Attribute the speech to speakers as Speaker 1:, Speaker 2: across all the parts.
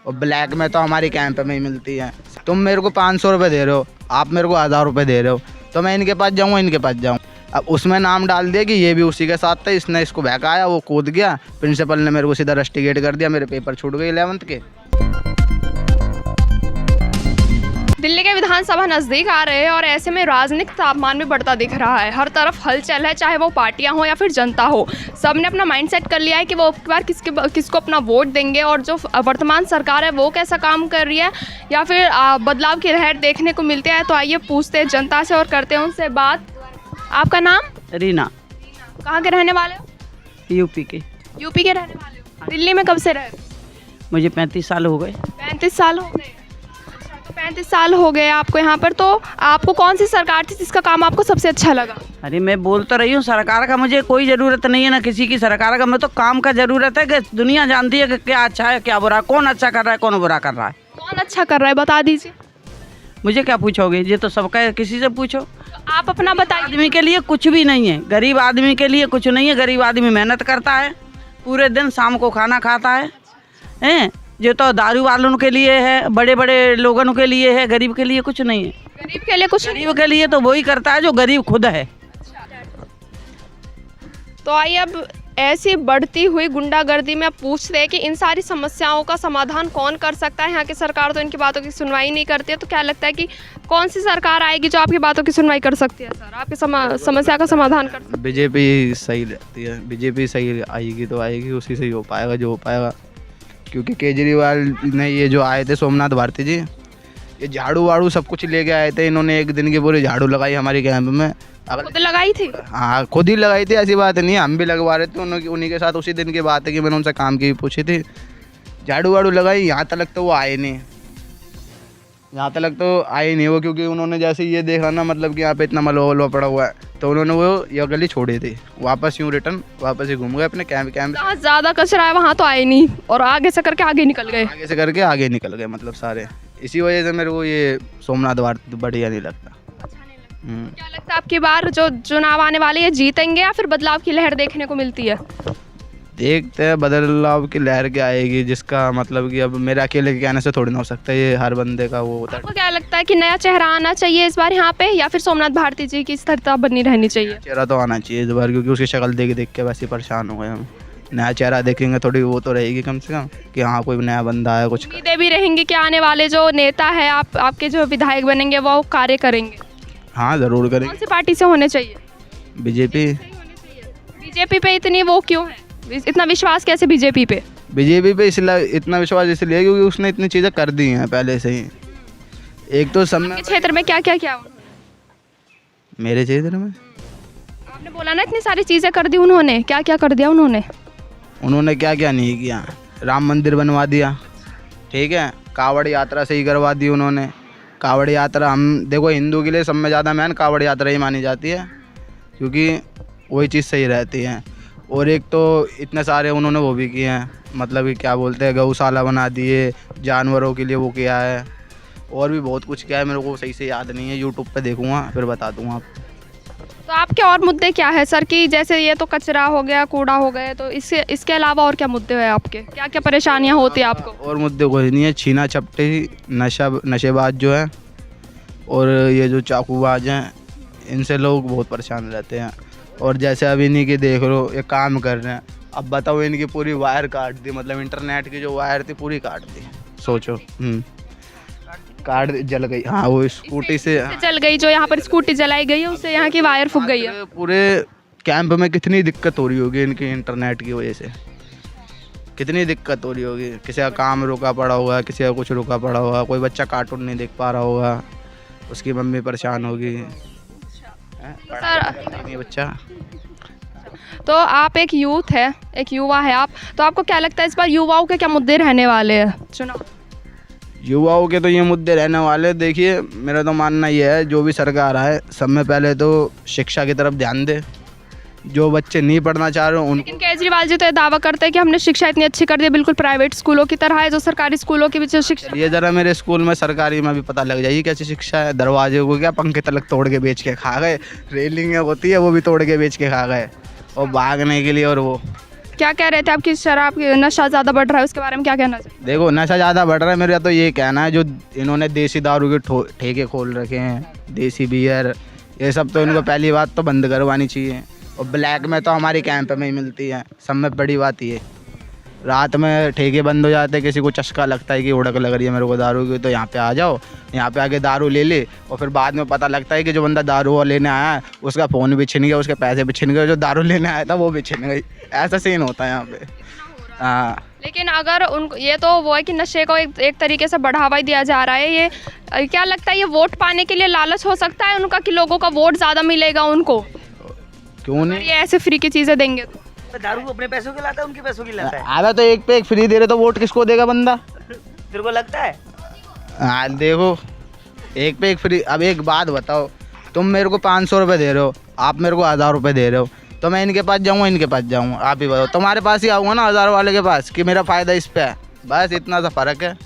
Speaker 1: और ब्लैक में तो हमारी कैंप में ही मिलती है। तुम मेरे को 500 रुपये दे रहे हो, आप मेरे को 1000 रुपये दे रहे हो, तो मैं इनके पास जाऊँगा, इनके पास जाऊँ। अब उसमें नाम डाल दिया कि ये भी उसी के साथ था, इसने इसको बहकाया, वो कूद गया, प्रिंसिपल ने मेरे को सीधा रस्टिकेट कर दिया, मेरे पेपर छूट गए 11th के।
Speaker 2: दिल्ली के विधानसभा नज़दीक आ रहे हैं और ऐसे में राजनीतिक तापमान भी बढ़ता दिख रहा है। हर तरफ हलचल है, चाहे वो पार्टियां हो या फिर जनता हो। सब ने अपना माइंडसेट कर लिया है कि वो एक बार किसको अपना वोट देंगे और जो वर्तमान सरकार है वो कैसा काम कर रही है या फिर बदलाव की लहर देखने को मिलती है। तो आइए पूछते हैं जनता से और करते हैं उनसे बात। आपका नाम?
Speaker 3: रीना।
Speaker 2: कहाँ के रहने वाले हो?
Speaker 3: यूपी के।
Speaker 2: यूपी के रहने वाले हो। दिल्ली में कब से रहे?
Speaker 3: मुझे 35 साल हो गए।
Speaker 2: 35 साल हो गए। 35 साल हो गए आपको यहाँ पर। तो आपको कौन सी सरकार थी जिसका काम आपको सबसे अच्छा लगा?
Speaker 3: अरे मैं बोल तो रही हूँ, सरकार का मुझे कोई ज़रूरत नहीं है ना किसी की सरकार का, मैं तो काम का ज़रूरत है कि दुनिया जानती है कि क्या अच्छा है क्या बुरा, कौन अच्छा कर रहा है कौन बुरा कर रहा है।
Speaker 2: कौन अच्छा कर रहा है बता दीजिए।
Speaker 3: मुझे क्या पूछोगे, ये तो सबका है, किसी से पूछो।
Speaker 2: तो आप अपना बताइए।
Speaker 3: आदमी के लिए कुछ भी नहीं है, गरीब आदमी के लिए कुछ नहीं है। गरीब आदमी मेहनत करता है पूरे दिन, शाम को खाना खाता है। जो तो दारू वालों के लिए है, बड़े बड़े लोगों के लिए है, गरीब के लिए कुछ नहीं है।
Speaker 2: गरीब के लिए कुछ?
Speaker 3: गरीब के लिए तो वही करता है जो गरीब खुद है।
Speaker 2: तो आइए अब ऐसी बढ़ती हुई गुंडागर्दी में अब पूछते हैं कि इन सारी समस्याओं का समाधान कौन कर सकता है। यहाँ की सरकार तो इनकी बातों की सुनवाई नहीं करती है। तो क्या लगता है कि कौन सी सरकार आएगी जो आपकी बातों की सुनवाई कर सकती है सर, आपकी समस्या का समाधान कर सकती है?
Speaker 1: बीजेपी सही रहती है, बीजेपी सही आएगी तो आएगी, उसी से ही हो पाएगा जो हो पाएगा। क्योंकि केजरीवाल ने ये जो आए थे सोमनाथ भारती जी, ये झाड़ू वाड़ू सब कुछ लेके आए थे। इन्होंने एक दिन की पूरी झाड़ू लगाई हमारी कैंप में।
Speaker 2: खुद लगाई थी?
Speaker 1: हाँ खुद ही लगाई थी, ऐसी बात नहीं है, हम भी लगवा रहे थे। उन्हीं के साथ उसी दिन की बात है कि मैंने उनसे काम की भी पूछी थी। झाड़ू वाड़ू लगाई, यहाँ तक तो वो आए नहीं, यहाँ तक तो आए नहीं वो, क्योंकि उन्होंने जैसे ये देखा ना, मतलब कि यहाँ पे इतना मलबा पड़ा हुआ है, तो उन्होंने वो ये गली छोड़ी थी, वापस यूँ रिटर्न वापस ही घूम गए अपने कैंप।
Speaker 2: जहाँ ज़्यादा कचरा है वहाँ तो आए नहीं और आगे से करके आगे निकल गए।
Speaker 1: आगे से करके आगे निकल गए, मतलब सारे। इसी वजह से मेरे को ये सोमनाथ भारती बढ़िया नहीं लगता।
Speaker 2: क्या लगता है आपकी बार जो चुनाव आने वाले हैं जीतेंगे या फिर बदलाव की लहर देखने को मिलती है?
Speaker 1: देखते हैं बदलाव की लहर क्या आएगी, जिसका मतलब कि अब मेरे अकेले के कहने से थोड़ी ना हो सकता है, ये हर बंदे का वो होता है।
Speaker 2: आपको क्या लगता है कि नया चेहरा आना चाहिए इस बार यहाँ पे या फिर सोमनाथ भारती जी की स्थिरता बनी रहनी चाहिए?
Speaker 1: चेहरा तो आना चाहिए इस बार, क्योंकि उसकी शक्ल देख के वैसे परेशान हो गए हम। नया चेहरा देखेंगे थोड़ी वो तो रहेगी कम से कम कि हाँ कोई नया बंदा है, कुछ
Speaker 2: उम्मीदें भी रहेंगी कि आने वाले जो नेता है आपके जो विधायक बनेंगे वो कार्य करेंगे।
Speaker 1: हाँ ज़रूर करेंगे।
Speaker 2: कौन सी पार्टी से होने चाहिए?
Speaker 1: बीजेपी।
Speaker 2: बीजेपी पे इतनी वो क्यों है, इतना विश्वास कैसे बीजेपी पे?
Speaker 1: बीजेपी पे इसलिए इतना विश्वास इसलिए क्योंकि उसने इतनी चीज़ें कर दी हैं पहले से ही। एक तो समय
Speaker 2: क्षेत्र में क्या क्या किया
Speaker 1: मेरे क्षेत्र में
Speaker 2: आपने बोला ना, इतनी सारी चीज़ें कर दी उन्होंने, क्या क्या कर दिया उन्होंने
Speaker 1: क्या क्या नहीं किया। राम मंदिर बनवा दिया, ठीक है, कावड़ यात्रा सही करवा दी उन्होंने। कावड़ यात्रा हम देखो हिंदू के लिए सब में ज़्यादा मैन कावड़ यात्रा ही मानी जाती है, क्योंकि वही चीज़ सही रहती है। और एक तो इतने सारे उन्होंने वो भी किए हैं, मतलब कि क्या बोलते हैं, गौशाला बना दिए, जानवरों के लिए वो किया है, और भी बहुत कुछ किया है, मेरे को सही से याद नहीं है, यूट्यूब पे देखूँगा फिर बता दूँगा आपको।
Speaker 2: तो आपके और मुद्दे क्या है सर, कि जैसे ये तो कचरा हो गया, कूड़ा हो गया, तो इसके अलावा और क्या मुद्दे हैं आपके, क्या क्या परेशानियां होती है आपको?
Speaker 1: और मुद्दे कोई नहीं है, छीना छपटी नशेबाज जो है और ये जो चाकूबाज हैं, इनसे लोग बहुत परेशान रहते हैं। और जैसे अब इन्हीं के देख लो, ये काम कर रहे हैं, अब बताओ इनकी पूरी वायर काट दी, मतलब इंटरनेट की जो वायर थी पूरी काट दी, सोचो। काट जल गई। हाँ वो स्कूटी से
Speaker 2: जल गई, जो यहाँ पर स्कूटी जलाई गई है उससे यहाँ की वायर फूक गई है।
Speaker 1: पूरे कैंप में कितनी दिक्कत हो रही होगी इनके इंटरनेट की वजह से, कितनी दिक्कत हो रही होगी। किसी का काम रुका पड़ा होगा, किसी का कुछ रुका पड़ा होगा, कोई बच्चा कार्टून नहीं देख पा रहा होगा, उसकी मम्मी परेशान होगी, नहीं बच्चा।
Speaker 2: तो आप एक यूथ है, एक युवा है आप, तो आपको क्या लगता है इस बार युवाओं के क्या मुद्दे रहने वाले हैं चुनाव?
Speaker 1: युवाओं के तो ये मुद्दे रहने वाले, देखिए मेरा तो मानना ये है, जो भी सरकार आए सब में पहले तो शिक्षा की तरफ ध्यान दे। जो बच्चे नहीं पढ़ना चाह रहे उनको,
Speaker 2: लेकिन केजरीवाल जी तो ये दावा करते हैं कि हमने शिक्षा इतनी अच्छी कर दी, बिल्कुल प्राइवेट स्कूलों की तरह है, जो सरकारी स्कूलों की भी जो शिक्षा।
Speaker 1: ये ज़रा मेरे स्कूल में सरकारी में भी पता लग जाएगी कैसी शिक्षा है। दरवाजे को क्या पंखे तलक तोड़ के बेच के खा गए, रेलिंग होती है वो भी तोड़ के बेच के खा गए, और भागने के लिए और वो
Speaker 2: क्या कह रहे थे आपकी शराब की नशा ज़्यादा बढ़ रहा है, उसके बारे में क्या कहना चाहिए?
Speaker 1: देखो नशा ज़्यादा बढ़ रहा है, मेरा तो ये कहना है जो इन्होंने देसी दारू के ठेके खोल रखे हैं, देसी बियर, ये सब तो इनको पहली बात तो बंद करवानी चाहिए। और ब्लैक में तो हमारी कैंप में ही मिलती है, सब में बड़ी बात ये। रात में ठेके बंद हो जाते हैं, किसी को चस्का लगता है कि उड़क लग रही है मेरे को दारू की, तो यहाँ पे आ जाओ, यहाँ पे आके दारू ले ले, और फिर बाद में पता लगता है कि जो बंदा दारू लेने आया है उसका फ़ोन भी छिन गया, उसके पैसे भी छिन गए, जो दारू लेने आया था वो भी छिन गई। ऐसा सीन होता है यहाँ पे। हाँ,
Speaker 2: लेकिन अगर उनको ये तो वो है कि नशे को एक तरीके से बढ़ावा ही दिया जा रहा है। ये क्या लगता है ये वोट पाने के लिए लालच हो सकता है उनका कि लोगों का वोट ज़्यादा मिलेगा उनको,
Speaker 1: क्यों नहीं?
Speaker 2: ये ऐसे फ्री की चीज़ें देंगे तो?
Speaker 4: दारू अपने पैसों की लाता है, उनके पैसों की लाता है।
Speaker 1: आधा तो एक पे एक फ्री दे रहे तो वोट किसको देगा बंदा?
Speaker 4: तेरे को लगता है?
Speaker 1: हाँ देखो, एक पे एक फ्री। अब एक बात बताओ, तुम मेरे को 500 रुपये दे रहे हो, आप मेरे को 1000 रुपये दे रहे हो, तो मैं इनके पास जाऊँगा इनके पास जाऊँगा? आप ही बताओ। तुम्हारे पास ही आऊँगा ना 1000 वाले के पास कि मेरा फ़ायदा इस पे है, बस इतना सा फ़र्क है।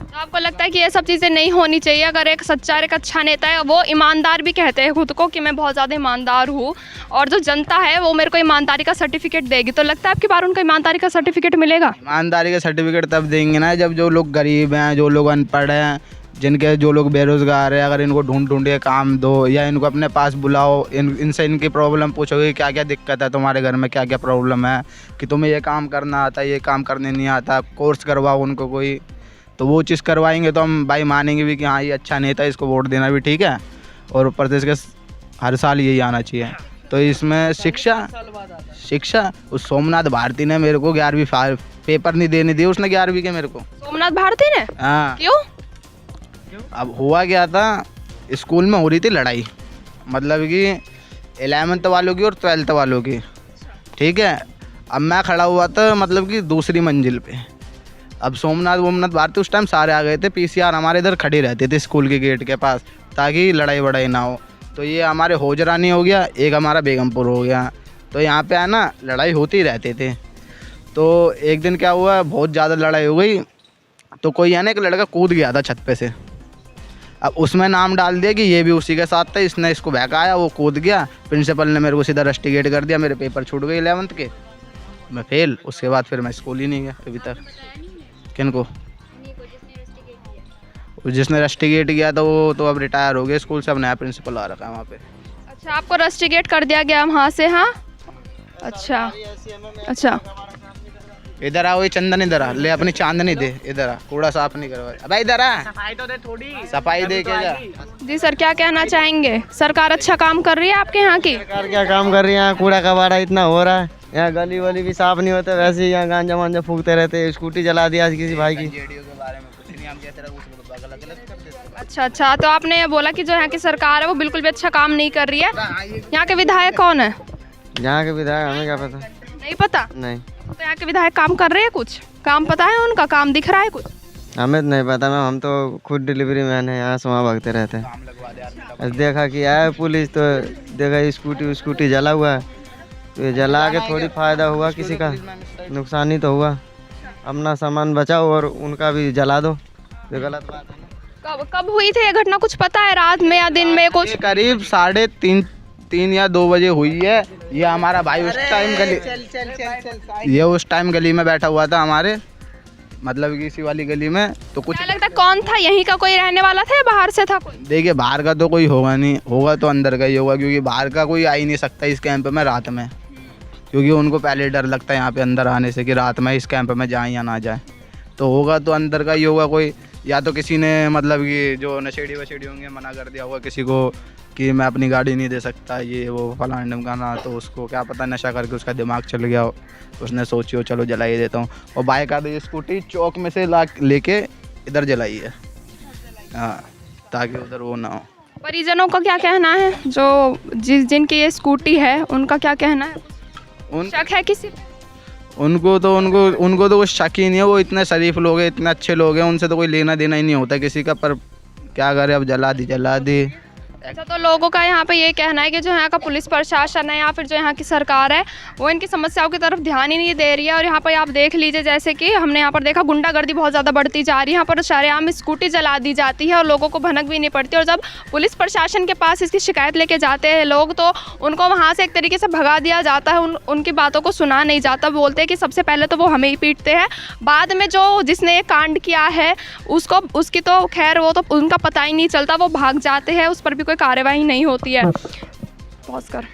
Speaker 2: तो आपको लगता है कि ये सब चीज़ें नहीं होनी चाहिए? अगर एक सच्चा एक अच्छा नेता है, वो ईमानदार भी कहते हैं खुद को कि मैं बहुत ज़्यादा ईमानदार हूँ, और जो जनता है वो मेरे को ईमानदारी का सर्टिफिकेट देगी, तो लगता है आपकी बार उनका ईमानदारी का सर्टिफिकेट मिलेगा?
Speaker 1: ईमानदारी का सर्टिफिकेट तब देंगे ना जब जो लोग गरीब हैं, जो लोग अनपढ़ हैं, जिनके जो लोग बेरोज़गार हैं, अगर इनको ढूंढ के काम दो या इनको अपने पास बुलाओ, इनसे इनकी प्रॉब्लम पूछोगे क्या क्या दिक्कत है तुम्हारे घर में, क्या क्या प्रॉब्लम है, कि तुम्हें ये काम करना आता है, ये काम करने नहीं आता, कोर्स करवाओ उनको कोई, तो वो चीज़ करवाएंगे तो हम भाई मानेंगे भी कि हाँ ये अच्छा नेता है, इसको वोट देना भी ठीक है। और ऊपर से इसके हर साल यही आना चाहिए। तो इसमें शिक्षा उस सोमनाथ भारती ने मेरे को 11वीं पेपर नहीं देने दिए उसने 11वीं के मेरे को।
Speaker 2: सोमनाथ भारती ने?
Speaker 1: हाँ।
Speaker 2: क्यों?
Speaker 1: अब हुआ क्या था, स्कूल में हो रही थी लड़ाई, मतलब कि 11th वालों की और 12th वालों की, ठीक है। अब मैं खड़ा हुआ था मतलब कि दूसरी मंजिल पे। अब सोमनाथ भारती उस टाइम सारे आ गए थे, पीसीआर हमारे इधर खड़ी रहती थी स्कूल के गेट के पास ताकि लड़ाई वड़ाई ना हो। तो ये हमारे होजरानी हो गया, एक हमारा बेगमपुर हो गया, तो यहाँ पे है ना लड़ाई होती रहती थी। तो एक दिन क्या हुआ, बहुत ज़्यादा लड़ाई हो गई, तो कोई है ना एक लड़का कूद गया था छत पे से। अब उसमें नाम डाल दिया कि ये भी उसी के साथ था, इसने इसको बहकाया, वो कूद गया। प्रिंसिपल ने मेरे को सीधा रस्टिकेट कर दिया, मेरे पेपर छूट गए 11th के, मैं फेल। उसके बाद फिर मैं स्कूल ही नहीं गया अभी तक। किन को? जिसने रस्टिकेट किया था वो तो अब रिटायर हो गया स्कूल से, अब नया प्रिंसिपल आ रखा है वहाँ पे।
Speaker 2: अच्छा, आपको रस्टिकेट कर दिया गया वहाँ से? हाँ, अच्छा अच्छा।
Speaker 1: इधर आओ, ये चंदन इधर आ, ले अपनी चांदनी दे, इधर आ, कूड़ा साफ नहीं करवा। अब इधर आ,
Speaker 4: सफाई तो दे थोड़ी,
Speaker 1: सफाई दे के जा।
Speaker 2: जी सर, क्या कहना चाहेंगे? सरकार अच्छा काम कर रही है आपके यहाँ की?
Speaker 5: सरकार क्या काम कर रही है? यहाँ कूड़ा कबाड़ा इतना हो रहा है, यहाँ गली वली भी साफ नहीं होते, वैसे ही यहाँ गांजा वांजा फूकते रहते। स्कूटी जला दिया आज किसी भाई की।
Speaker 2: अच्छा, तो आपने ये बोला कि जो यहाँ की सरकार है वो बिल्कुल भी अच्छा काम नहीं कर रही है। यहाँ के विधायक कौन है?
Speaker 5: यहाँ के विधायक हमें क्या पता?
Speaker 2: नहीं पता?
Speaker 5: नहीं,
Speaker 2: तो यहाँ के विधायक काम कर रहे हैं? कुछ काम पता है उनका? काम दिख रहा है कुछ?
Speaker 5: हमें तो नहीं पता मैम, हम तो खुद डिलीवरी मैन है, यहाँ से वहाँ भागते रहते हैं। देखा कि आया पुलिस तो देखा स्कूटी जला हुआ है, तो ये जला के थोड़ी फायदा हुआ, किसी का नुकसान ही तो हुआ। अपना सामान बचाओ और उनका भी जला दो, ये गलत बात है।
Speaker 2: कब हुई थी ये घटना, कुछ पता है? रात में या दिन में कुछ?
Speaker 1: ये करीब 3:30 या 2 बजे हुई है। ये हमारा भाई उस टाइम गली में बैठा हुआ था हमारे, मतलब कि इसी वाली गली में। तो कुछ
Speaker 2: क्या लगता है कौन था? यहीं का कोई रहने वाला था या बाहर से था कोई?
Speaker 1: देखिए बाहर का तो कोई होगा नहीं, होगा तो अंदर का ही होगा, क्योंकि बाहर का कोई आ ही नहीं सकता इस कैंप में रात में, क्योंकि उनको पहले डर लगता है यहाँ पे अंदर आने से कि रात में इस कैंप में जाए या ना जाए। तो होगा तो अंदर का ही होगा कोई, या तो किसी ने मतलब कि जो नशेड़ी वशेड़ी होंगे मना कर दिया होगा किसी को कि मैं अपनी गाड़ी नहीं दे सकता, ये वो फलाना ढमकाना, तो उसको क्या पता नशा करके उसका दिमाग चल गया हो, उसने सोची हो चलो जला ही देता हूँ। और बाइक आती स्कूटी चौक में से लेके इधर जलाई है, हाँ, ताकि उधर वो ना हो।
Speaker 2: परिजनों का क्या कहना है? जो जिनकी ये स्कूटी है उनका क्या कहना है? शक है किसी?
Speaker 1: उनको तो कुछ शक ही नहीं है, वो इतने शरीफ लोग हैं, इतने अच्छे लोग हैं, उनसे तो कोई लेना देना ही नहीं होता किसी का। पर क्या करे, अब जला दी
Speaker 2: अच्छा, तो लोगों का यहाँ पे ये कहना है कि जो यहाँ का पुलिस प्रशासन है या फिर जो यहाँ की सरकार है वो इनकी समस्याओं की तरफ ध्यान ही नहीं दे रही है। और यहाँ पर आप देख लीजिए, जैसे कि हमने यहाँ पर देखा गुंडागर्दी बहुत ज़्यादा बढ़ती जा रही है। यहाँ पर शरेआम स्कूटी जला दी जाती है और लोगों को भनक भी नहीं पड़ती। और जब पुलिस प्रशासन के पास इसकी शिकायत लेके जाते हैं लोग, तो उनको वहाँ से एक तरीके से भगा दिया जाता है, उनकी बातों को सुना नहीं जाता। बोलते हैं कि सबसे पहले तो वो हमें ही पीटते हैं, बाद में जो जिसने ये कांड किया है उसकी तो खैर वो तो उनका पता ही नहीं चलता, वो भाग जाते हैं, उस पर भी कोई कार्यवाही नहीं होती है। पॉज कर।